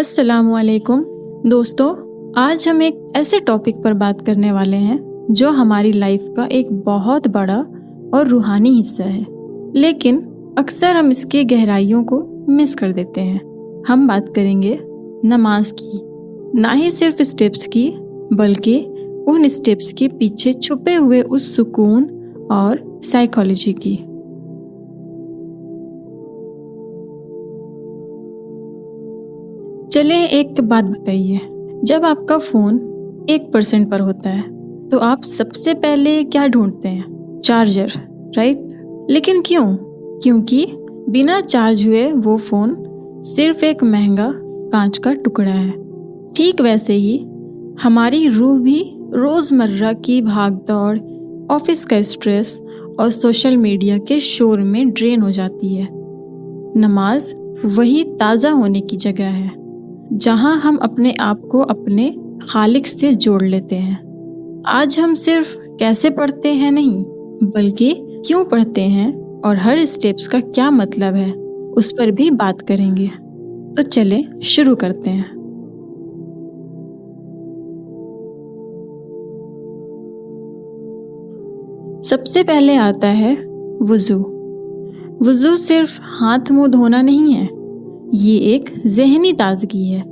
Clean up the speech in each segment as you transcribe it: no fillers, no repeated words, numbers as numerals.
अस्सलामु अलैकुम दोस्तों, आज हम एक ऐसे टॉपिक पर बात करने वाले हैं जो हमारी लाइफ का एक बहुत बड़ा और रूहानी हिस्सा है, लेकिन अक्सर हम इसके गहराइयों को मिस कर देते हैं। हम बात करेंगे नमाज की, ना ही सिर्फ स्टेप्स की बल्कि उन स्टेप्स के पीछे छुपे हुए उस सुकून और साइकोलॉजी की। चले एक बात बताइए, जब आपका फ़ोन 1% पर होता है तो आप सबसे पहले क्या ढूंढते हैं? Charger, right? लेकिन क्यों? क्योंकि बिना चार्ज हुए वो फ़ोन सिर्फ एक महंगा कांच का टुकड़ा है। ठीक वैसे ही हमारी रूह भी रोज़मर्रा की भागदौड़, ऑफिस का स्ट्रेस और सोशल मीडिया के शोर में ड्रेन हो जाती है। नमाज वही ताज़ा होने की जगह है जहाँ हम अपने आप को अपने खालिक से जोड़ लेते हैं। आज हम सिर्फ कैसे पढ़ते हैं नहीं, बल्कि क्यों पढ़ते हैं और हर स्टेप्स का क्या मतलब है, उस पर भी बात करेंगे। तो चले शुरू करते हैं। सबसे पहले आता है वुज़ू। वुज़ू सिर्फ हाथ मुंह धोना नहीं है, ये एक ज़हनी ताजगी है।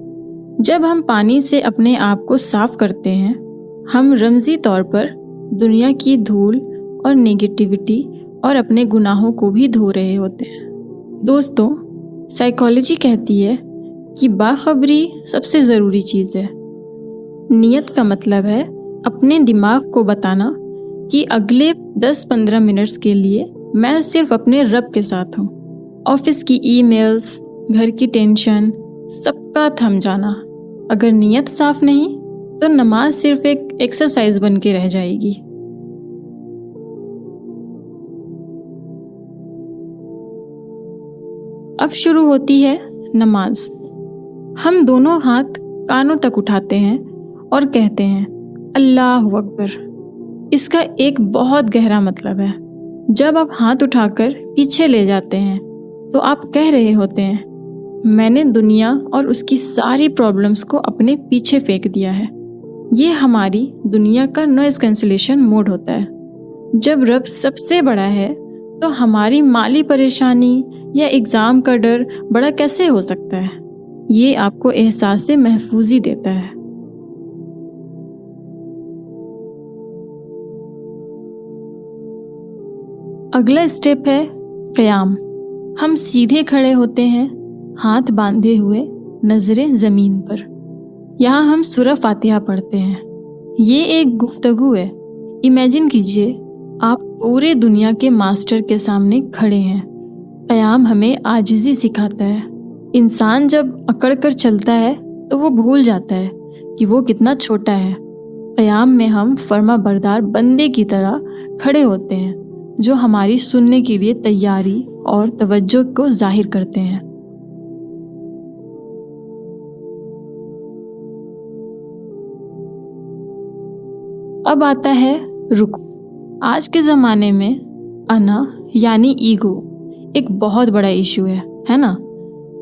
जब हम पानी से अपने आप को साफ करते हैं, हम रमज़ी तौर पर दुनिया की धूल और नेगेटिविटी और अपने गुनाहों को भी धो रहे होते हैं। दोस्तों, साइकोलॉजी कहती है कि बाखबरी सबसे ज़रूरी चीज़ है। नियत का मतलब है अपने दिमाग को बताना कि अगले 10-15 मिनट्स के लिए मैं सिर्फ अपने रब के साथ हूँ। ऑफिस की ईमेल्स, घर की टेंशन, सबका थम जाना। अगर नियत साफ नहीं तो नमाज सिर्फ एक एक्सरसाइज बन के रह जाएगी। अब शुरू होती है नमाज। हम दोनों हाथ कानों तक उठाते हैं और कहते हैं अल्लाहु अकबर। इसका एक बहुत गहरा मतलब है। जब आप हाथ उठाकर पीछे ले जाते हैं तो आप कह रहे होते हैं मैंने दुनिया और उसकी सारी प्रॉब्लम्स को अपने पीछे फेंक दिया है। ये हमारी दुनिया का नॉइज़ कैंसिलेशन मोड होता है। जब रब सबसे बड़ा है तो हमारी माली परेशानी या एग्ज़ाम का डर बड़ा कैसे हो सकता है? ये आपको एहसास महफूजी देता है। अगला स्टेप है क़याम। हम सीधे खड़े होते हैं, हाथ बांधे हुए, नज़रें ज़मीन पर। यहाँ हम सूरह फातिहा पढ़ते हैं। ये एक गुफ्तगू है। इमेजिन कीजिए आप पूरे दुनिया के मास्टर के सामने खड़े हैं। क़याम हमें आजिज़ी सिखाता है। इंसान जब अकड़ कर चलता है तो वो भूल जाता है कि वो कितना छोटा है। क़याम में हम फर्माबरदार बंदे की तरह खड़े होते हैं जो हमारी सुनने के लिए तैयारी और तवज्जो को जाहिर करते हैं। अब आता है रुकू। आज के ज़माने में अना यानी ईगो एक बहुत बड़ा इशू है ना?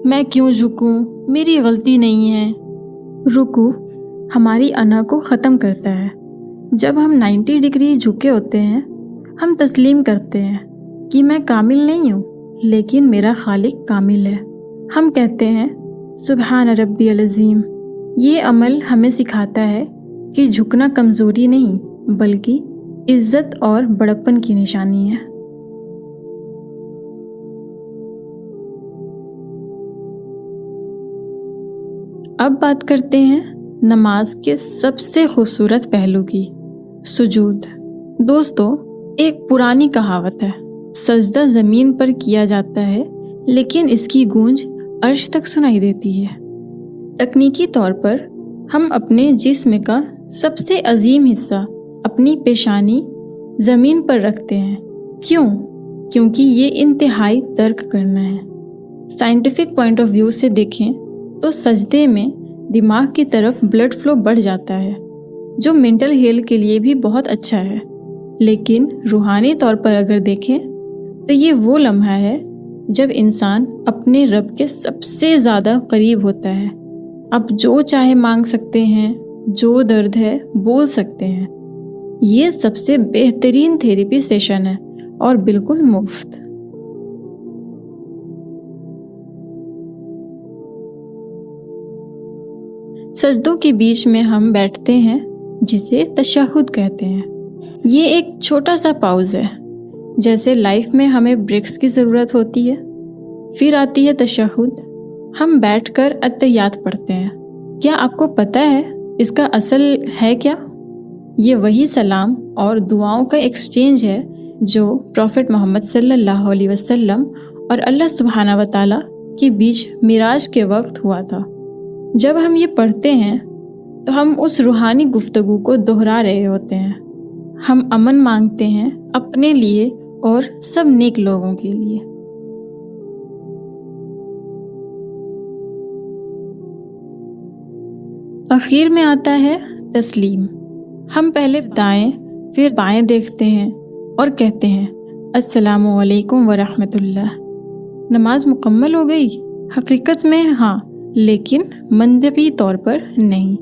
मैं क्यों झुकूं? मेरी गलती नहीं है। रुकू हमारी अना को ख़त्म करता है। जब हम 90 डिग्री झुके होते हैं, हम तस्लीम करते हैं कि मैं कामिल नहीं हूँ, लेकिन मेरा खालिक कामिल है। हम कहते हैं सुबहान रब्बियल अज़ीम। ये अमल हमें सिखाता है कि झुकना कमज़ोरी नहीं बल्कि इज़्ज़त और बड़प्पन की निशानी है। अब बात करते हैं नमाज के सबसे खूबसूरत पहलू की, सुजूद। दोस्तों, एक पुरानी कहावत है, सजदा ज़मीन पर किया जाता है लेकिन इसकी गूंज अर्श तक सुनाई देती है। तकनीकी तौर पर हम अपने जिस्म का सबसे अजीम हिस्सा, अपनी पेशानी, ज़मीन पर रखते हैं। क्यों? क्योंकि ये इंतहाई तर्क करना है। साइंटिफिक पॉइंट ऑफ व्यू से देखें तो सजदे में दिमाग की तरफ ब्लड फ्लो बढ़ जाता है, जो मेंटल हेल्थ के लिए भी बहुत अच्छा है। लेकिन रूहानी तौर पर अगर देखें तो ये वो लम्हा है जब इंसान अपने रब के सबसे ज़्यादा करीब होता है। आप जो चाहे मांग सकते हैं, जो दर्द है बोल सकते हैं। ये सबसे बेहतरीन थेरेपी सेशन है और बिल्कुल मुफ्त। सजदों के बीच में हम बैठते हैं, जिसे तशहुद कहते हैं। ये एक छोटा सा पाउज है। जैसे लाइफ में हमें ब्रेक्स की ज़रूरत होती है, फिर आती है तशहुद। हम बैठकर अत्तहियात पढ़ते हैं। क्या आपको पता है इसका असल है क्या? ये वही सलाम और दुआओं का एक्सचेंज है जो प्रॉफिट मोहम्मद सल्लल्लाहु अलैहि वसल्लम और अल्लाह सुब्हाना व तआला के बीच मिराज के वक्त हुआ था। जब हम ये पढ़ते हैं तो हम उस रूहानी गुफ्तगू को दोहरा रहे होते हैं। हम अमन मांगते हैं अपने लिए और सब नेक लोगों के लिए। आखिर में आता है तस्लीम। हम पहले दाएं फिर बाएं देखते हैं और कहते हैं अस्सलामु अलैकुम व रहमतुल्लाह। नमाज मुकम्मल हो गई? हकीकत में हाँ, लेकिन मंतिकी तौर पर नहीं।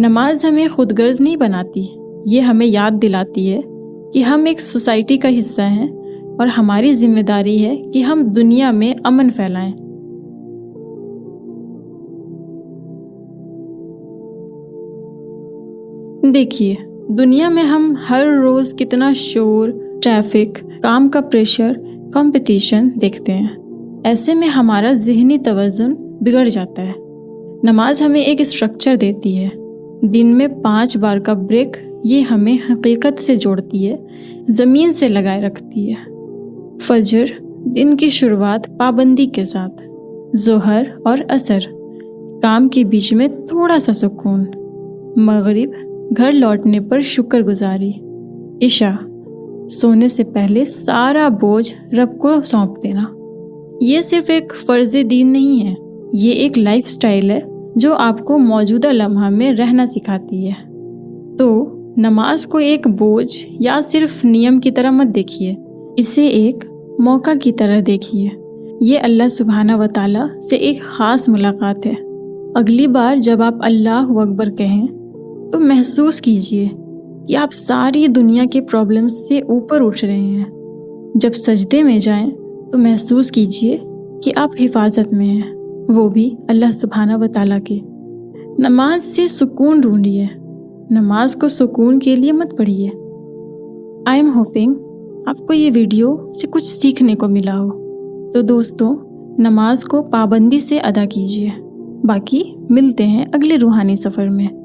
नमाज हमें खुदगर्ज नहीं बनाती, ये हमें याद दिलाती है कि हम एक सोसाइटी का हिस्सा हैं और हमारी जिम्मेदारी है कि हम दुनिया में अमन फैलाएं। देखिए, दुनिया में हम हर रोज़ कितना शोर, ट्रैफिक, काम का प्रेशर, कंपटीशन देखते हैं। ऐसे में हमारा ज़हनी तवज़ुन बिगड़ जाता है। नमाज हमें एक स्ट्रक्चर देती है। दिन में 5 बार का ब्रेक, ये हमें हकीकत से जोड़ती है, ज़मीन से लगाए रखती है। फजर, दिन की शुरुआत पाबंदी के साथ। ज़ोहर और असर, काम के बीच में थोड़ा सा सुकून। मगरिब, घर लौटने पर शुक्रगुजारी। इशा, सोने से पहले सारा बोझ रब को सौंप देना। ये सिर्फ एक फ़र्ज़ दीन नहीं है, ये एक लाइफ स्टाइल है जो आपको मौजूदा लम्हा में रहना सिखाती है। तो नमाज को एक बोझ या सिर्फ नियम की तरह मत देखिए, इसे एक मौका की तरह देखिए। ये अल्लाह सुब्हाना व तआला से एक ख़ास मुलाकात है। अगली बार जब आप अल्लाहु अकबर कहें तो महसूस कीजिए कि आप सारी दुनिया के प्रॉब्लम्स से ऊपर उठ रहे हैं। जब सजदे में जाएं तो महसूस कीजिए कि आप हिफाजत में हैं, वो भी अल्लाह सुब्हाना व तआला के। नमाज से सुकून ढूंढिए, नमाज को सुकून के लिए मत पढ़िए। आई एम होपिंग आपको ये वीडियो से कुछ सीखने को मिला हो। तो दोस्तों, नमाज को पाबंदी से अदा कीजिए। बाकी मिलते हैं अगले रूहानी सफ़र में।